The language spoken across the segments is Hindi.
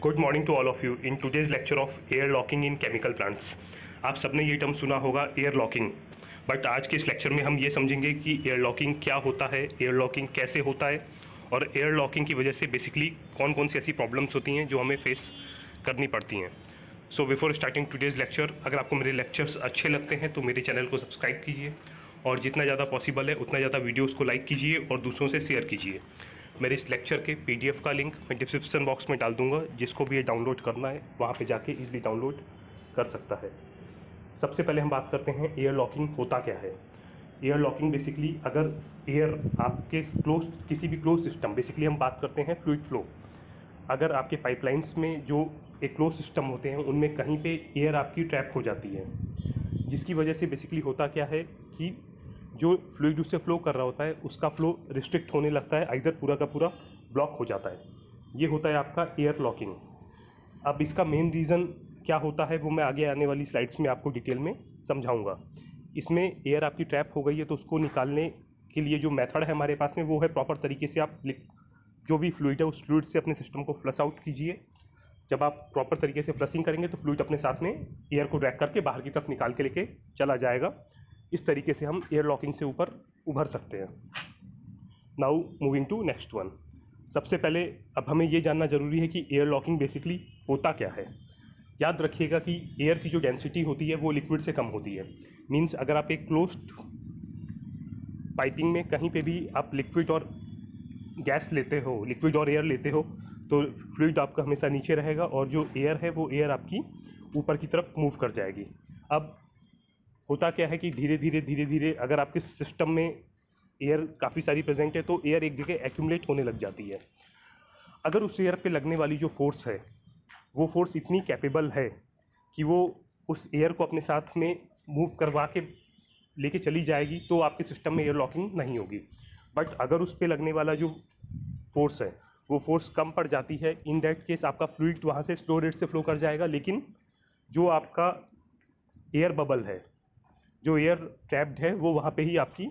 Good morning to all of you in today's lecture of air locking in chemical plants. आप सबने ये टर्म सुना होगा एयर लॉकिंग, बट आज के इस लेक्चर में हम ये समझेंगे कि एयर लॉकिंग क्या होता है, एयर लॉकिंग कैसे होता है और एयर लॉकिंग की वजह से बेसिकली कौन कौन सी ऐसी प्रॉब्लम्स होती हैं जो हमें फेस करनी पड़ती हैं। So before starting today's lecture, अगर आपको मेरे लेक्चर्स अच्छे लगते हैं तो मेरे चैनल को सब्सक्राइब कीजिए और जितना ज़्यादा पॉसिबल है उतना ज़्यादा वीडियोज़ को लाइक कीजिए और दूसरों से शेयर कीजिए। मेरे इस लेक्चर के PDF का लिंक मैं डिस्क्रिप्शन बॉक्स में डाल दूंगा, जिसको भी ये डाउनलोड करना है वहाँ पे जाके इजीली डाउनलोड कर सकता है। सबसे पहले हम बात करते हैं एयर लॉकिंग होता क्या है। एयर लॉकिंग बेसिकली अगर एयर आपके क्लोज किसी भी क्लोज सिस्टम, बेसिकली हम बात करते हैं फ्लूइड फ्लो, अगर आपके पाइपलाइंस में जो एक क्लोज सिस्टम होते हैं उनमें कहीं पे एयर आपकी ट्रैप हो जाती है, जिसकी वजह से बेसिकली होता क्या है कि जो फ्लूइड उससे फ्लो कर रहा होता है उसका फ्लो रिस्ट्रिक्ट होने लगता है, इधर पूरा का पूरा ब्लॉक हो जाता है। ये होता है आपका एयर लॉकिंग। अब इसका मेन रीज़न क्या होता है वो मैं आगे आने वाली स्लाइड्स में आपको डिटेल में समझाऊंगा। इसमें एयर आपकी ट्रैप हो गई है तो उसको निकालने के लिए जो मेथड है हमारे पास में वो है प्रॉपर तरीके से आप जो भी फ्लूइड है उस फ्लूइड से अपने सिस्टम को फ्लश आउट कीजिए। जब आप प्रॉपर तरीके से फ्लशिंग करेंगे तो फ्लूइड अपने साथ में एयर को ड्रैग करके बाहर की तरफ निकाल के लेके चला जाएगा। इस तरीके से हम एयर लॉकिंग से ऊपर उभर सकते हैं। Now moving to next one. सबसे पहले अब हमें ये जानना जरूरी है कि एयर लॉकिंग बेसिकली होता क्या है। याद रखिएगा कि एयर की जो डेंसिटी होती है वो लिक्विड से कम होती है। मीन्स अगर आप एक क्लोज्ड पाइपिंग में कहीं पे भी आप लिक्विड और गैस लेते हो, लिक्विड और एयर लेते हो, तो फ्लूइड आपका हमेशा नीचे रहेगा और जो एयर है वो एयर आपकी ऊपर की तरफ मूव कर जाएगी। अब होता क्या है कि धीरे धीरे अगर आपके सिस्टम में एयर काफ़ी सारी प्रेजेंट है तो एयर एक जगह एक्यूमुलेट होने लग जाती है। अगर उस एयर पे लगने वाली जो फोर्स है वो फोर्स इतनी कैपेबल है कि वो उस एयर को अपने साथ में मूव करवा के लेके चली जाएगी तो आपके सिस्टम में एयर लॉकिंग नहीं होगी। बट अगर उस पे लगने वाला जो फोर्स है वो फोर्स कम पड़ जाती है, इन दैट केस आपका फ्लूइड वहाँ से स्लो रेट से फ्लो कर जाएगा, लेकिन जो आपका एयर बबल है, जो एयर ट्रैप्ड है, वो वहाँ पे ही आपकी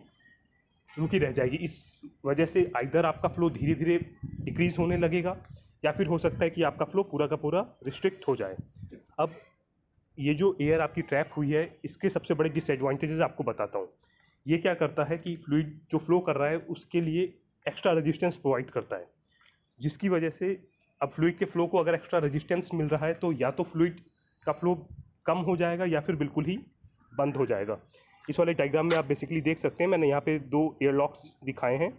रुकी रह जाएगी। इस वजह से आइदर आपका फ्लो धीरे धीरे डिक्रीज होने लगेगा या फिर हो सकता है कि आपका फ्लो पूरा का पूरा रिस्ट्रिक्ट हो जाए। अब ये जो एयर आपकी ट्रैप हुई है इसके सबसे बड़े डिसएडवांटेजेस आपको बताता हूँ। ये क्या करता है कि फ्लूइड जो फ्लो कर रहा है उसके लिए एक्स्ट्रा रेजिस्टेंस प्रोवाइड करता है, जिसकी वजह से अब फ्लूइड के फ्लो को अगर एक्स्ट्रा रेजिस्टेंस मिल रहा है तो या तो फ्लूइड का फ्लो कम हो जाएगा या फिर बिल्कुल ही बंद हो जाएगा। इस वाले डायग्राम में आप बेसिकली देख सकते हैं, मैंने यहाँ पे दो एयर लॉक्स दिखाए हैं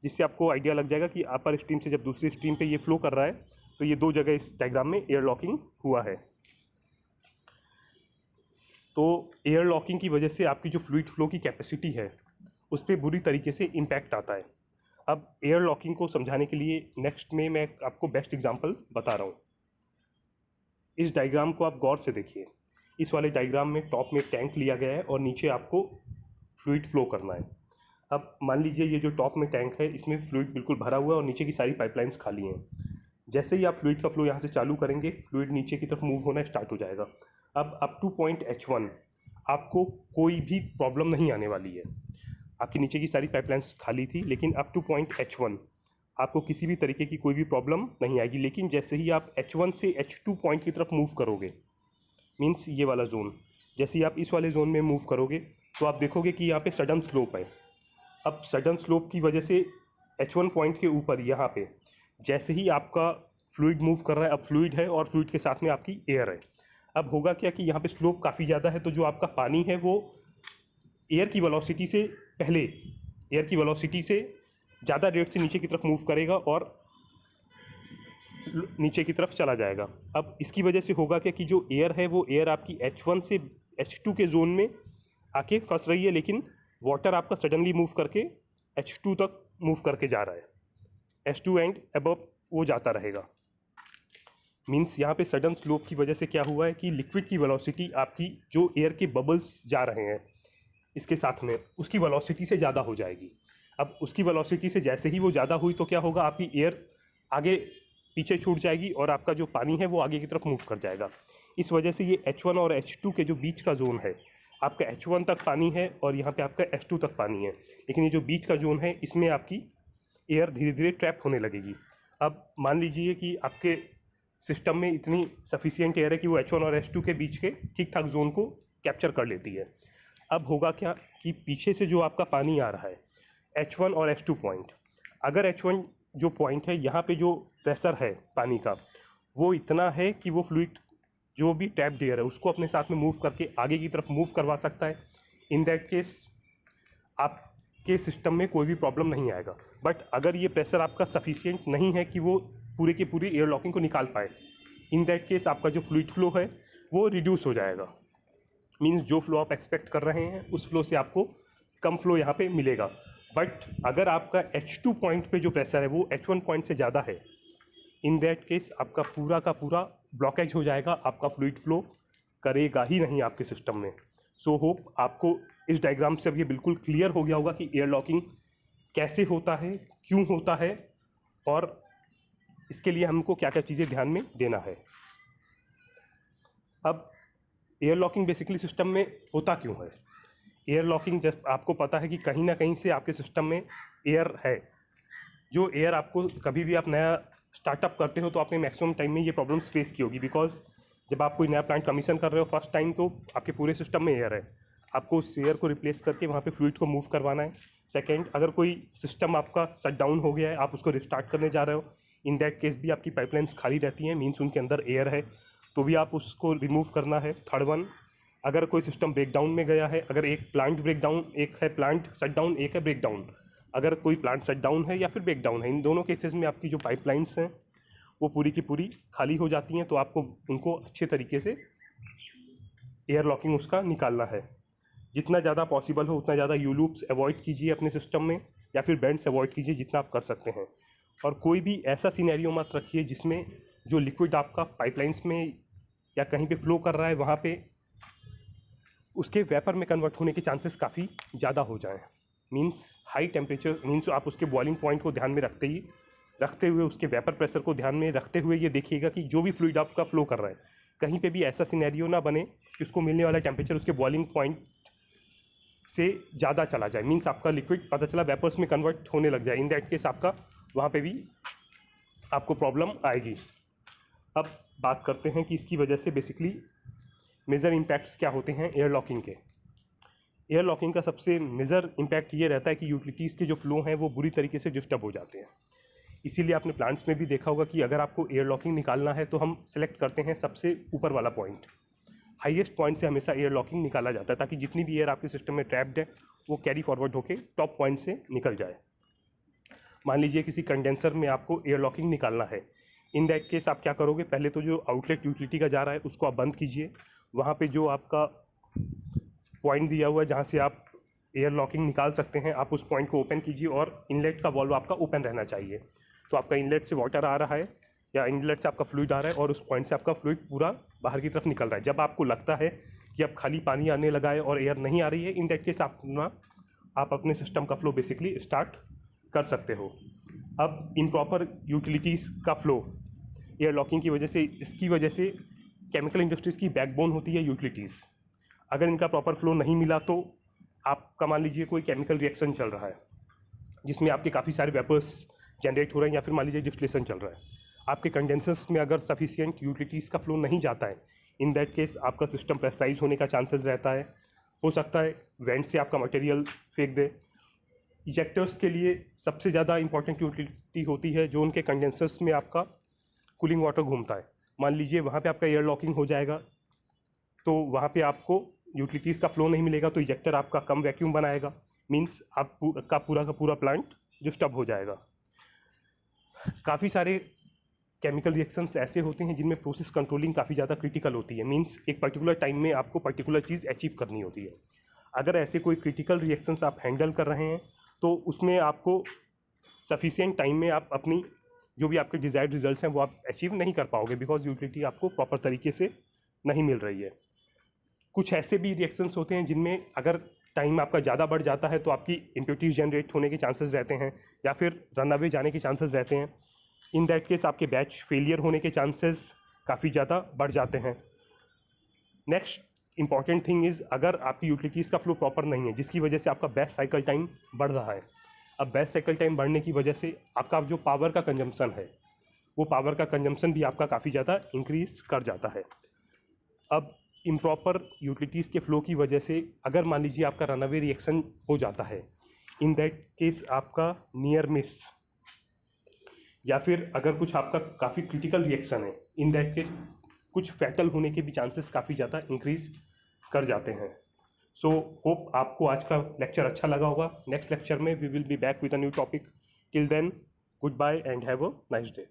जिससे आपको आइडिया लग जाएगा कि अपर स्ट्रीम से जब दूसरी स्ट्रीम पे ये फ्लो कर रहा है तो ये दो जगह इस डायग्राम में एयर लॉकिंग हुआ है। तो एयर लॉकिंग की वजह से आपकी जो फ्लूइड फ्लो की कैपेसिटी है उस पर बुरी तरीके से इम्पैक्ट आता है। अब एयर लॉकिंग को समझाने के लिए नेक्स्ट में मैं आपको बेस्ट एग्जांपल बता रहा हूँ। इस डायग्राम को आप गौर से देखिए। इस वाले डायग्राम में टॉप में टैंक लिया गया है और नीचे आपको फ्लूइड फ्लो करना है। अब मान लीजिए ये जो टॉप में टैंक है इसमें फ्लूइड बिल्कुल भरा हुआ है और नीचे की सारी पाइपलाइंस खाली हैं। जैसे ही आप फ्लूइड का फ्लो यहाँ से चालू करेंगे फ्लूइड नीचे की तरफ मूव होना स्टार्ट हो जाएगा। अब अप टू पॉइंट H1 आपको कोई भी प्रॉब्लम नहीं आने वाली है। आपकी नीचे की सारी पाइपलाइंस खाली थी, लेकिन अप टू पॉइंट H1 आपको किसी भी तरीके की कोई भी प्रॉब्लम नहीं आएगी। लेकिन जैसे ही आप H1 से H2 पॉइंट की तरफ मूव करोगे, मीन्स ये वाला जोन, जैसे ही आप इस वाले जोन में मूव करोगे तो आप देखोगे कि यहाँ पे सडन स्लोप है। अब सडन स्लोप की वजह से H1 पॉइंट के ऊपर यहाँ पे जैसे ही आपका फ्लूइड मूव कर रहा है, अब फ्लूइड है और फ्लूइड के साथ में आपकी एयर है। अब होगा क्या कि यहाँ पे स्लोप काफ़ी ज़्यादा है तो जो आपका पानी है वो एयर की वेलोसिटी से पहले, एयर की वेलोसिटी से ज़्यादा रेट से नीचे की तरफ मूव करेगा और नीचे की तरफ चला जाएगा। अब इसकी वजह से होगा क्या कि जो एयर है वो एयर आपकी H1 से H2 के जोन में आके फंस रही है, लेकिन वाटर आपका सडनली मूव करके H2 तक मूव करके जा रहा है। H2 एंड अबव वो जाता रहेगा। मीन्स यहाँ पे सडन स्लोप की वजह से क्या हुआ है कि लिक्विड की वेलोसिटी आपकी जो एयर के बबल्स जा रहे हैं इसके साथ में उसकी वेलोसिटी से ज़्यादा हो जाएगी। अब उसकी वेलोसिटी से जैसे ही वो ज़्यादा हुई तो क्या होगा, आपकी एयर आगे पीछे छूट जाएगी और आपका जो पानी है वो आगे की तरफ मूव कर जाएगा। इस वजह से ये H1 और H2 के जो बीच का जोन है, आपका H1 तक पानी है और यहाँ पे आपका H2 तक पानी है, लेकिन ये जो बीच का जोन है इसमें आपकी एयर धीरे धीरे ट्रैप होने लगेगी। अब मान लीजिए कि आपके सिस्टम में इतनी सफिशिएंट एयर है कि वो H1 और H2 के बीच के ठीक ठाक जोन को कैप्चर कर लेती है। अब होगा क्या कि पीछे से जो आपका पानी आ रहा है H1 और H2 पॉइंट, अगर H1 जो पॉइंट है यहाँ पे जो प्रेशर है पानी का वो इतना है कि वो फ्लूइड जो भी ट्रैप्ड एयर है उसको अपने साथ में मूव करके आगे की तरफ मूव करवा सकता है। इन दैट केस आपके सिस्टम में कोई भी प्रॉब्लम नहीं आएगा। बट अगर ये प्रेशर आपका सफिशिएंट नहीं है कि वो पूरे के पूरी एयर लॉकिंग को निकाल पाए, इन दैट केस आपका जो फ्लूइड फ्लो है वो रिड्यूस हो जाएगा। मीन्स जो फ्लो आप एक्सपेक्ट कर रहे हैं उस फ्लो से आपको कम फ्लो यहाँ पे मिलेगा। बट अगर आपका H2 पॉइंट पे जो प्रेशर है वो H1 पॉइंट से ज़्यादा है, इन दैट केस आपका पूरा का पूरा ब्लॉकेज हो जाएगा, आपका फ्लूइड फ्लो करेगा ही नहीं आपके सिस्टम में। सो होप आपको इस डायग्राम से अब ये बिल्कुल क्लियर हो गया होगा कि एयर लॉकिंग कैसे होता है, क्यों होता है और इसके लिए हमको क्या क्या चीज़ें ध्यान में देना है। अब एयर लॉकिंग बेसिकली सिस्टम में होता क्यों है? एयर लॉकिंग जस्ट आपको पता है कि कहीं ना कहीं से आपके सिस्टम में एयर है। जो एयर आपको कभी भी आप नया स्टार्टअप करते हो तो आपने मैक्सिमम टाइम में ये प्रॉब्लम्स फेस की होगी, बिकॉज जब आप कोई नया प्लांट कमीशन कर रहे हो फर्स्ट टाइम तो आपके पूरे सिस्टम में एयर है, आपको उस एयर को रिप्लेस करके वहाँ पे फ्लूइड को मूव करवाना है। सेकंड, अगर कोई सिस्टम आपका शट डाउन हो गया है, आप उसको रिस्टार्ट करने जा रहे हो, इन दैट केस भी आपकी पाइपलाइंस खाली रहती हैं, मीन्स उनके अंदर एयर है तो भी आप उसको रिमूव करना है। थर्ड वन, अगर कोई सिस्टम ब्रेकडाउन में गया है, अगर एक प्लांट ब्रेकडाउन, एक है प्लांट शट डाउन, एक है ब्रेकडाउन, अगर कोई प्लांट शट डाउन है या फिर ब्रेकडाउन है, इन दोनों केसेस में आपकी जो पाइपलाइंस हैं वो पूरी की पूरी खाली हो जाती हैं, तो आपको उनको अच्छे तरीके से एयर लॉकिंग उसका निकालना है। जितना ज़्यादा पॉसिबल हो उतना ज़्यादा यू लूप्स अवॉइड कीजिए अपने सिस्टम में, या फिर बेंड्स अवॉइड कीजिए जितना आप कर सकते हैं। और कोई भी ऐसा सिनेरियो मत रखिए जिसमें जो लिक्विड आपका पाइपलाइंस में या कहीं पे फ्लो कर रहा है वहाँ पे उसके वेपर में कन्वर्ट होने के चांसेस काफ़ी ज़्यादा हो जाएं। मींस हाई टेम्परेचर, मींस आप उसके बॉइलिंग पॉइंट को ध्यान में रखते हुए उसके वेपर प्रेशर को ध्यान में रखते हुए ये देखिएगा कि जो भी फ्लूइड आपका फ्लो कर रहा है कहीं पे भी ऐसा सिनेरियो ना बने कि उसको मिलने वाला टेम्परेचर उसके बॉइलिंग पॉइंट से ज़्यादा चला जाए। मींस आपका लिक्विड पता चला वेपर्स में कन्वर्ट होने लग जाए, इन दैट केस आपका वहाँ पे भी आपको प्रॉब्लम आएगी। अब बात करते हैं कि इसकी वजह से बेसिकली मेजर इम्पैक्ट्स क्या होते हैं एयर लॉकिंग के। एयर लॉकिंग का सबसे मेजर इम्पैक्ट ये रहता है कि यूटिलिटीज़ के जो फ्लो हैं वो बुरी तरीके से डिस्टर्ब हो जाते हैं। इसीलिए आपने प्लांट्स में भी देखा होगा कि अगर आपको एयर लॉकिंग निकालना है तो हम सेलेक्ट करते हैं सबसे ऊपर वाला पॉइंट, हाईएस्ट पॉइंट से हमेशा एयर लॉकिंग निकाला जाता है ताकि जितनी भी एयर आपके सिस्टम में ट्रैप्ड है वो कैरी फॉरवर्ड होकर टॉप पॉइंट से निकल जाए। मान लीजिए किसी कंडेंसर में आपको एयर लॉकिंग निकालना है, इन दैट केस आप क्या करोगे, पहले तो जो आउटलेट यूटिलिटी का जा रहा है उसको आप बंद कीजिए। वहाँ पे जो आपका पॉइंट दिया हुआ है जहाँ से आप एयर लॉकिंग निकाल सकते हैं, आप उस पॉइंट को ओपन कीजिए और इनलेट का वॉल्व आपका ओपन रहना चाहिए। तो आपका इनलेट से वाटर आ रहा है या इनलेट से आपका फ्लूइड आ रहा है और उस पॉइंट से आपका फ्लूइड पूरा बाहर की तरफ निकल रहा है। जब आपको लगता है कि अब खाली पानी आने लगा है और एयर नहीं आ रही है, इन दैट केस आप अपने सिस्टम का फ्लो बेसिकली स्टार्ट कर सकते हो। अब इम्प्रॉपर यूटिलिटीज़ का फ्लो एयर लॉकिंग की वजह से, इसकी वजह से केमिकल इंडस्ट्रीज़ की बैकबोन होती है यूटिलिटीज़। अगर इनका प्रॉपर फ्लो नहीं मिला तो आपका मान लीजिए कोई केमिकल रिएक्शन चल रहा है जिसमें आपके काफ़ी सारे वेपर्स जनरेट हो रहे हैं या फिर मान लीजिए डिस्टिलेशन चल रहा है, आपके कंडेंसर्स में अगर सफिशिएंट यूटिलिटीज़ का फ्लो नहीं जाता है, इन दैट केस आपका सिस्टम प्रेशराइज होने का चांसेस रहता है। हो सकता है वेंट से आपका मटेरियल फेंक दे। इजेक्टर्स के लिए सबसे ज़्यादा इंपॉर्टेंट यूटिलिटी होती है जो उनके कंडेंसर्स में आपका कूलिंग वाटर घूमता है। मान लीजिए वहाँ पे आपका एयर लॉकिंग हो जाएगा तो वहाँ पे आपको यूटिलिटीज़ का फ्लो नहीं मिलेगा तो इजेक्टर आपका कम वैक्यूम बनाएगा, मींस आपका पूरा का पूरा प्लांट डिस्टर्ब हो जाएगा। काफ़ी सारे केमिकल रिएक्शंस ऐसे होते हैं जिनमें प्रोसेस कंट्रोलिंग काफ़ी ज़्यादा क्रिटिकल होती है, मींस एक पर्टिकुलर टाइम में आपको पर्टिकुलर चीज़ अचीव करनी होती है। अगर ऐसे कोई क्रिटिकल रिएक्शंस आप हैंडल कर रहे हैं तो उसमें आपको सफिशिएंट टाइम में आप अपनी जो भी आपके डिज़ायर्ड रिजल्ट्स हैं वो आप अचीव नहीं कर पाओगे, बिकॉज यूटिलिटी आपको प्रॉपर तरीके से नहीं मिल रही है। कुछ ऐसे भी रिएक्शंस होते हैं जिनमें अगर टाइम आपका ज़्यादा बढ़ जाता है तो आपकी इम्प्योरिटीज जनरेट होने के चांसेस रहते हैं या फिर रन अवे जाने के चांसेस रहते हैं। इन दैट केस आपके बैच फेलियर होने के चांसेस काफ़ी ज़्यादा बढ़ जाते हैं। नेक्स्ट इंपॉर्टेंट थिंग इज़, अगर आपकी यूटिलिटीज़ का फ्लो प्रॉपर नहीं है जिसकी वजह से आपका बैच साइकिल टाइम बढ़ रहा है। अब बैच साइकिल टाइम बढ़ने की वजह से आपका जो पावर का कंजम्पशन है वो पावर का कंजम्पशन भी आपका काफ़ी ज़्यादा इंक्रीज कर जाता है। अब इम्प्रॉपर यूटिलिटीज़ के फ्लो की वजह से अगर मान लीजिए आपका रनअवे रिएक्शन हो जाता है, इन दैट केस आपका नियर मिस या फिर अगर कुछ आपका काफ़ी क्रिटिकल रिएक्शन है, इन दैट केस कुछ फैटल होने के भी चांसेस काफ़ी ज़्यादा इंक्रीज कर जाते हैं। सो होप आपको आज का लेक्चर अच्छा लगा होगा। नेक्स्ट लेक्चर में we will be back with a new topic. Till then, goodbye and have a nice day.